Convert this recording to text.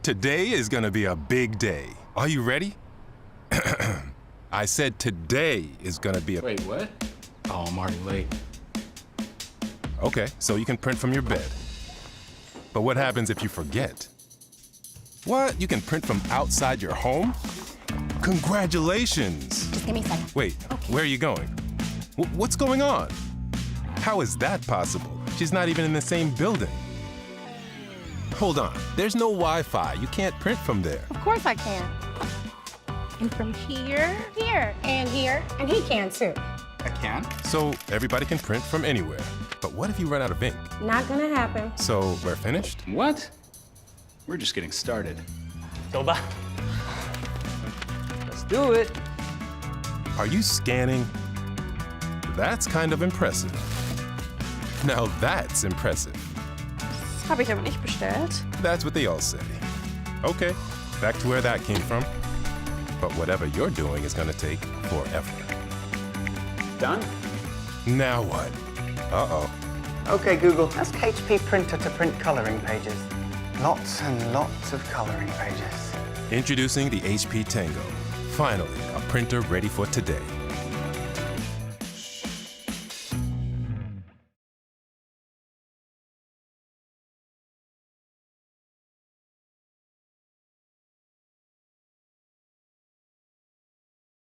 Today is gonna be a big day. Are you ready? I said today is gonna be a... Wait, what? Oh, I'm already late. Okay, so you can print from your bed. But what happens if you forget? What? You can print from outside your home? Congratulations! Just give me a second. Wait, where are you going? What's going on? How is that possible? She's not even in the same building. Hold on, there's no Wi-Fi. You can't print from there. Of course I can. And from here, and here, and he can too. I can? So everybody can print from anywhere. But what if you run out of ink? Not gonna happen. So we're finished? What? We're just getting started. 走吧。Let's do it. Are you scanning? That's kind of impressive. Now that's impressive. Das habe ich aber nicht bestellt. That's what they all say. Okay, back to where that came from. But whatever you're doing is gonna take forever. Done? Now what? Uh-oh. Okay, Google, ask HP Printer to print coloring pages. Lots and lots of coloring pages. Introducing the HP Tango. Finally, a printer ready for today.